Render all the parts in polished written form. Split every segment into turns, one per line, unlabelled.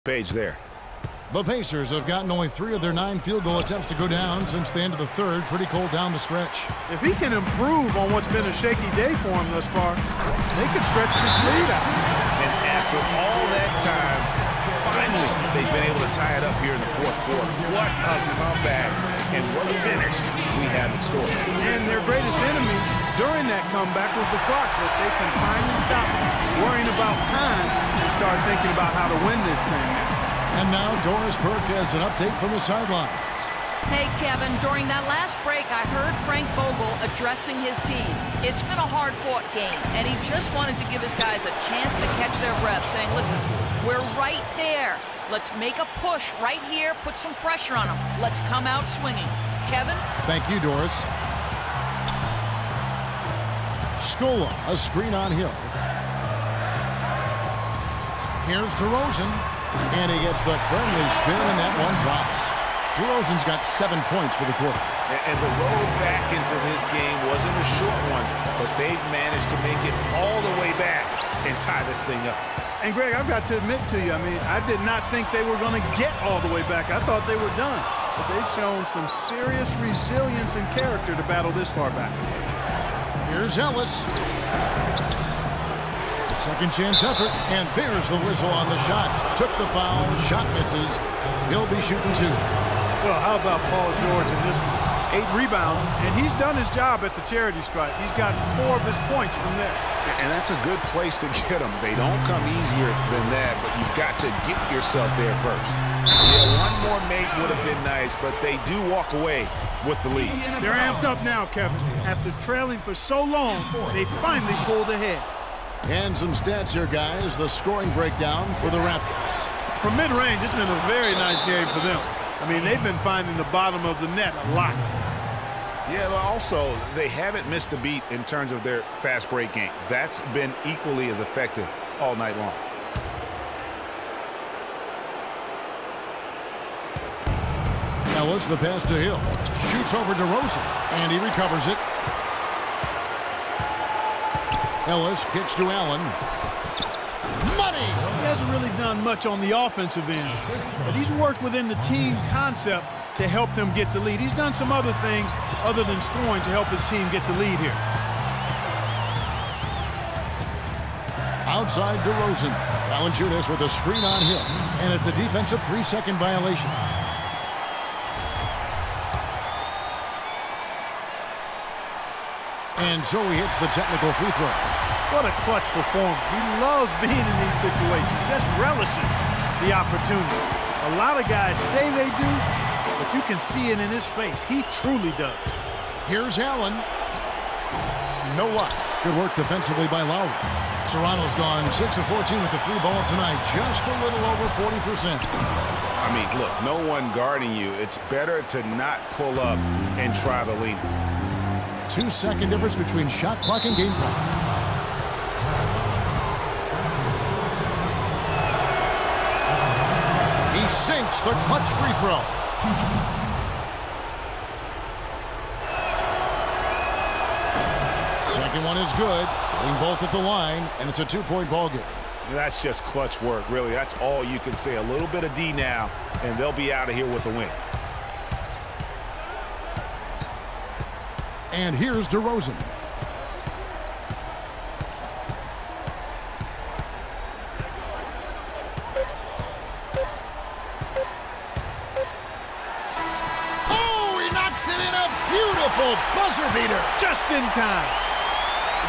Page there.
The Pacers have gotten only 3 of their 9 field goal attempts to go down since the end of the third. Pretty cold down the stretch.
If he can improve on what's been a shaky day for him thus far, they could stretch this lead out.
And after all that time, finally, they've been able to tie it up here in the fourth quarter. What a comeback and what a finish we have in store.
And their greatest enemy during that comeback was the clock, but they can finally stop worrying about time and start thinking about how to win this thing now.
And now Doris Burke has an update from the sidelines.
Hey, Kevin, during that last break, I heard Frank Vogel addressing his team. It's been a hard-fought game, and he just wanted to give his guys a chance to catch their breath, saying, listen, we're right there. Let's make a push right here, put some pressure on them. Let's come out swinging. Kevin?
Thank you, Doris. Scola, a screen on Hill. Here's DeRozan. And he gets the friendly spin, and that one drops. DeRozan's got 7 points for the quarter.
And the road back into this game wasn't a short one, but they've managed to make it all the way back and tie this thing up.
And, Greg, I've got to admit to you, I did not think they were going to get all the way back. I thought they were done. But they've shown some serious resilience and character to battle this far back.
Here's Ellis. Second chance effort, and there's the whistle on the shot. Took the foul, shot misses. He'll be shooting 2.
Well, how about Paul George and just 8 rebounds, and he's done his job at the charity stripe. He's gotten 4 of his points from there.
And that's a good place to get them. They don't come easier than that, but you've got to get yourself there first. Yeah, one more make would have been nice, but they do walk away with the lead.
They're amped up now, Kevin. After trailing for so long, they finally pulled ahead.
And some stats here, guys. The scoring breakdown for the Raptors.
From mid-range, it's been a very nice game for them. They've been finding the bottom of the net a lot.
Yeah, but also, they haven't missed a beat in terms of their fast break game. That's been equally as effective all night long.
Ellis, the pass to Hill. Shoots over DeRozan, and he recovers it. Ellis kicks to Allen. Money!
He hasn't really done much on the offensive end, but he's worked within the team concept to help them get the lead. He's done some other things other than scoring to help his team get the lead here.
Outside DeRozan. Valanciunas with a screen on Hill, and it's a defensive 3-second violation. And so he hits the technical free throw.
What a clutch performer. He loves being in these situations, just relishes the opportunity. A lot of guys say they do, but you can see it in his face. He truly does.
Here's Allen. No luck. Good work defensively by Lowry. Toronto's gone 6 of 14 with the 3 ball tonight, just a little over 40%.
Look, no one guarding you. It's better to not pull up and try to lean.
2-second difference between shot clock and game clock. He sinks the clutch free throw. Second one is good. Getting both at the line, and it's a 2-point ball game.
That's just clutch work, really. That's all you can say. A little bit of D now, and they'll be out of here with a win.
And here's DeRozan. Oh, he knocks it in, a beautiful buzzer beater.
Just in time.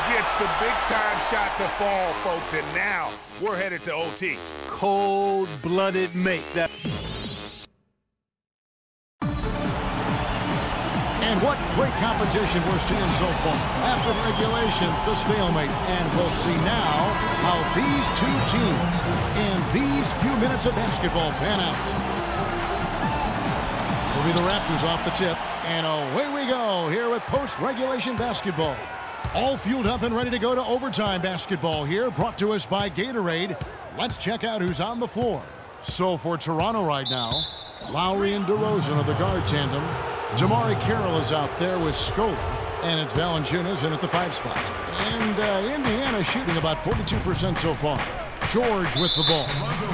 Gets the big-time shot to fall, folks, and now we're headed to OT.
Cold-blooded make.
And what great competition we're seeing so far. After regulation, the stalemate. And we'll see now how these two teams in these few minutes of basketball pan out. Will be the Raptors off the tip. And away we go here with post-regulation basketball. All fueled up and ready to go to overtime basketball here, brought to us by Gatorade. Let's check out who's on the floor. So for Toronto right now, Lowry and DeRozan are the guard tandem. Jamari Carroll is out there with Scola, and it's Valanciunas in at the 5 spot. And Indiana shooting about 42% so far. George with the ball.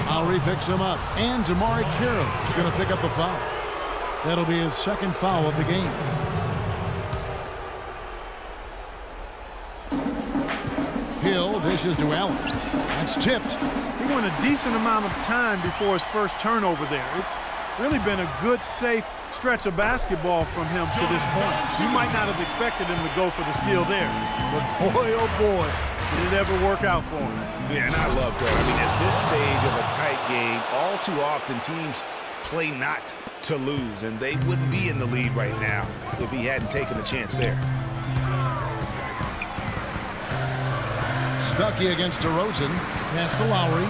Lowry picks him up. And Damari Carroll is going to pick up a foul. That'll be his second foul of the game. Hill dishes to Allen. That's tipped.
He went a decent amount of time before his first turnover there. It's really been a good, safe stretch of basketball from him to this point. You might not have expected him to go for the steal there, but boy, oh boy, did it ever work out for him.
Yeah, and I love that. I mean, at this stage of a tight game, all too often teams play not to lose, and they wouldn't be in the lead right now if he hadn't taken a chance there.
Stuckey against DeRozan. Pass to Lowry.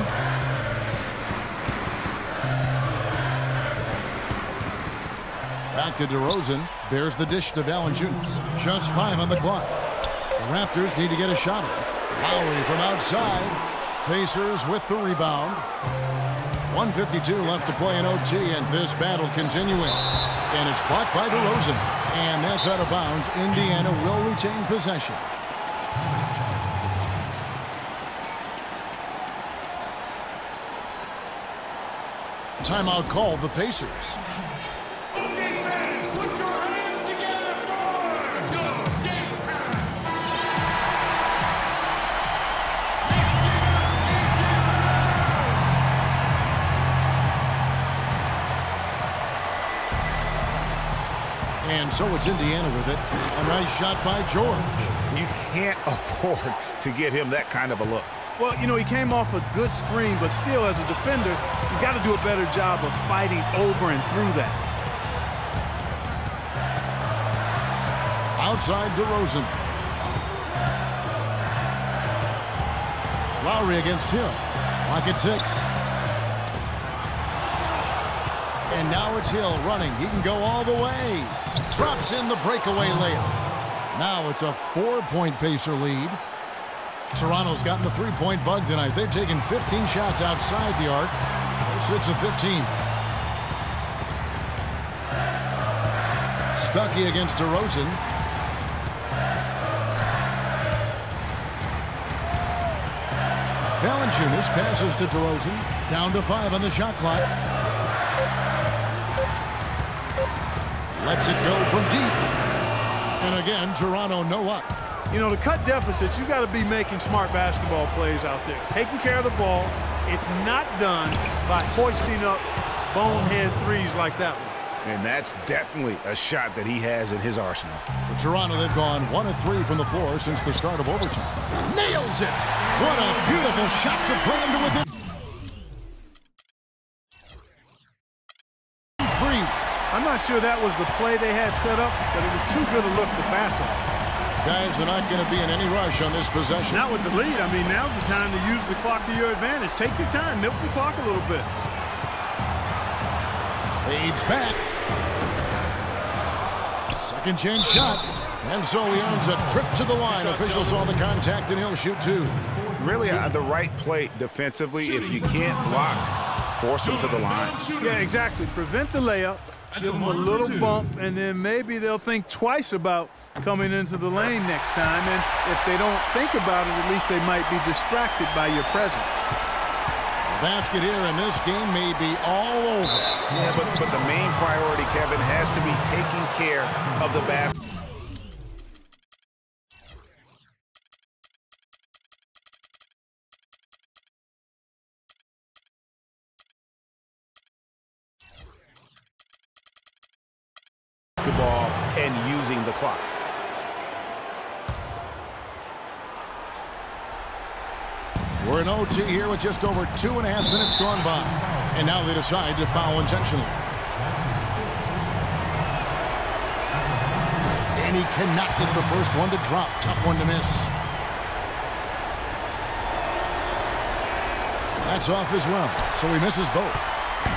Back to DeRozan. There's the dish to Valanciunas. Just 5 on the clock. The Raptors need to get a shot off. Lowry from outside. Pacers with the rebound. 1:52 left to play in OT, and this battle continuing. And it's blocked by DeRozan. And that's out of bounds. Indiana will retain possession. Timeout called the Pacers. And so it's Indiana with it. A nice shot by George.
You can't afford to get him that kind of a look.
Well, you know, he came off a good screen, but still, as a defender, you got to do a better job of fighting over and through that.
Outside DeRozan. Lowry against Hill. Clock at 6. And now it's Hill running. He can go all the way. Drops in the breakaway layup. Now it's a 4-point Pacer lead. Toronto's gotten the 3-point bug tonight. They've taken 15 shots outside the arc. They sit at 15. Stuckey against DeRozan. Valanciunas passes to DeRozan. Down to 5 on the shot clock. Lets it go from deep. And again, Toronto no up.
You know, to cut deficits, you got to be making smart basketball plays out there. Taking care of the ball. It's not done by hoisting up bonehead threes like that one.
And that's definitely a shot that he has in his arsenal.
For Toronto, they've gone 1 of 3 from the floor since the start of overtime. Nails it! What a beautiful shot to bring him to within 3.
I'm not sure that was the play they had set up, but it was too good a look to pass on.
Guys are not going to be in any rush on this possession.
Not with the lead. I mean, now's the time to use the clock to your advantage. Take your time. Milk the clock a little bit.
Fades back. Second chance shot. And so he earns a trip to the line. Officials saw the contact, and he'll shoot 2.
Really the right play defensively. If you can't block, force him to the line.
Yeah, exactly. Prevent the layup. Give them a little bump, and then maybe they'll think twice about coming into the lane next time. And if they don't think about it, at least they might be distracted by your presence.
The basket here in this game may be all over.
Yeah, but the main priority, Kevin, has to be taking care of the basket. Basketball and using the clock.
We're in OT here with just over 2.5 minutes gone by. And now they decide to foul intentionally. And he cannot get the first one to drop. Tough one to miss. That's off as well, so he misses both.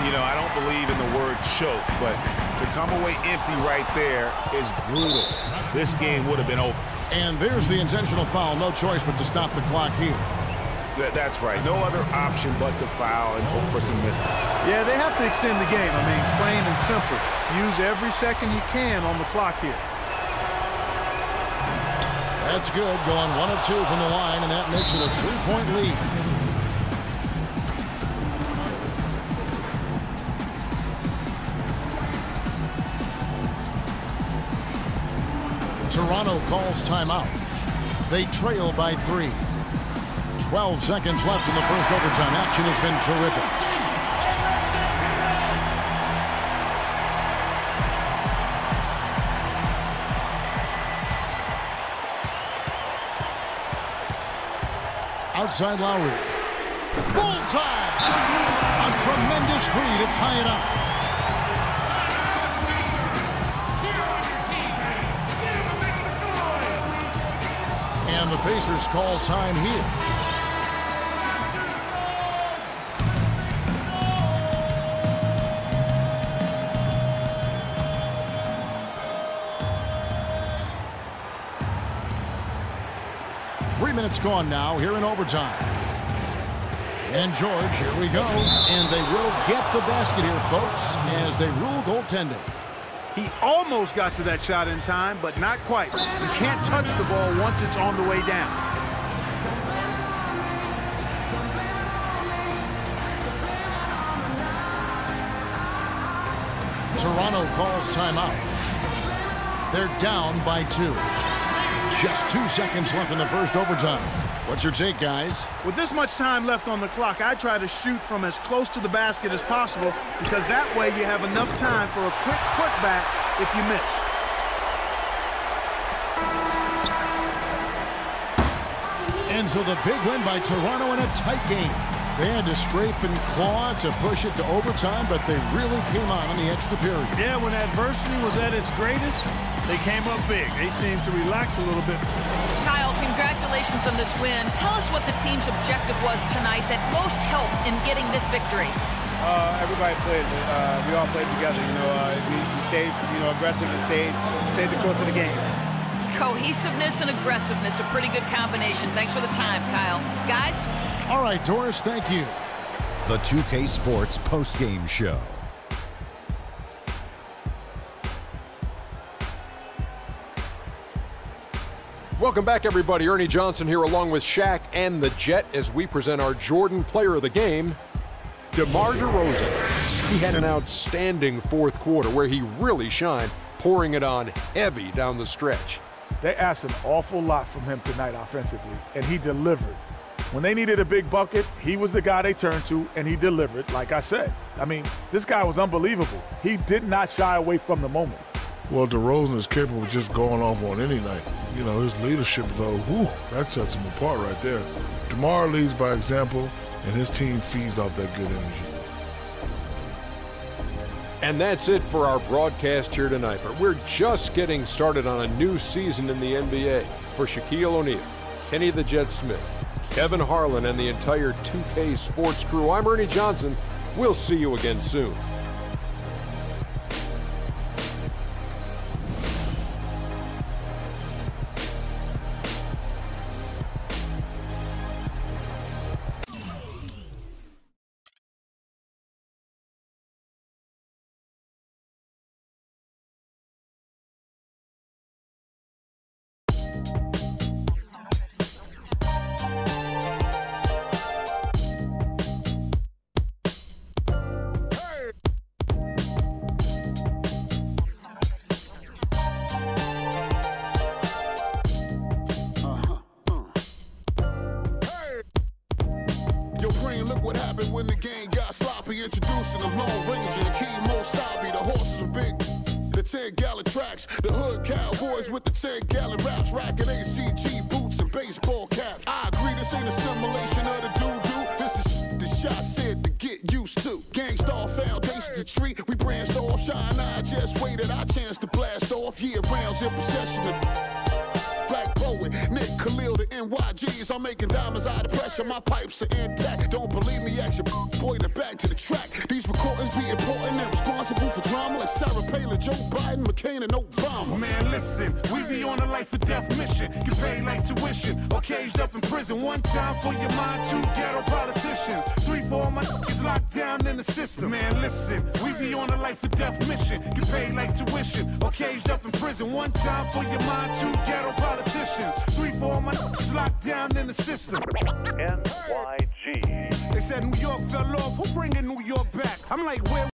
You know, I don't believe in the word choke, but to come away empty right there is brutal. This game would have been over.
And there's the intentional foul. No choice but to stop the clock here.
That's right. No other option but to foul and hope for some misses.
Yeah, they have to extend the game. I mean, plain and simple. Use every second you can on the clock here.
That's good. Going 1 of 2 from the line, and that makes it a 3-point lead. Toronto calls timeout. They trail by 3. 12 seconds left in the first overtime. Action has been terrific. Outside Lowry. Bullseye! A tremendous three to tie it up. And the Pacers call time here. Minutes gone now here in overtime. And George, here we go. And they will get the basket here, folks, as they rule goaltending.
He almost got to that shot in time, but not quite. You can't touch the ball once it's on the way down.
Toronto calls timeout. They're down by 2. Just 2 seconds left in the first overtime. What's your take, guys?
With this much time left on the clock, I try to shoot from as close to the basket as possible because that way you have enough time for a quick putback if you miss.
And so the big win by Toronto in a tight game. They had to scrape and claw to push it to overtime, but they really came on in the extra period.
Yeah, when adversity was at its greatest, they came up big. They seemed to relax a little bit.
Kyle, congratulations on this win. Tell us what the team's objective was tonight that most helped in getting this victory.
Everybody played. We all played together. We stayed, aggressive and stayed the course of the game.
Cohesiveness and aggressiveness, a pretty good combination. Thanks for the time, Kyle. Guys?
All right, Doris, thank you.
The 2K Sports postgame show.
Welcome back, everybody. Ernie Johnson here along with Shaq and the Jet as we present our Jordan Player of the Game, DeMar DeRozan. He had an outstanding fourth quarter where he really shined, pouring it on heavy down the stretch.
They asked an awful lot from him tonight offensively, and he delivered. When they needed a big bucket, he was the guy they turned to, and he delivered, like I said. I mean, this guy was unbelievable. He did not shy away from the moment.
Well, DeRozan is capable of just going off on any night. His leadership, though, that sets him apart right there. DeMar leads by example, and his team feeds off that good energy.
And that's it for our broadcast here tonight. But we're just getting started on a new season in the NBA. For Shaquille O'Neal, Kenny the Jet Smith, Kevin Harlan, and the entire 2K Sports crew, I'm Ernie Johnson. We'll see you again soon.
Look what happened when the game got sloppy. Introducing the Lone Ranger and Kimo Sabe. The horses were big, the 10-gallon tracks. The hood cowboys with the 10-gallon raps. Racking ACG boots and baseball caps. I agree, this ain't a simulation of the doo-doo. This is the shot said to get used to. Gangstar foundation to treat. We branched off, shine. I just waited our chance to blast off. Year rounds in possession of Black Poet, Nick Khalil, the NYGs. I'm making diamonds out of pressure. My pipes are intact. Don't believe me? Ask your boy to back to the track. These recordings be important and responsible for drama like Sarah Palin, Joe Biden, McCain, and Obama.
Man, listen, we be on a life or death mission. Get paid like tuition or caged up in prison. One time for your mind, 2 ghetto politicians. 3 for all my niggas locked down in the system. Man, listen, we be on a life or death mission. Get paid like tuition or caged up in prison. One time for your mind, 2 ghetto politicians. 3 for all my niggas locked down in the system.
NYG.
They said New York fell off. Who bringing New York back? I'm like, where?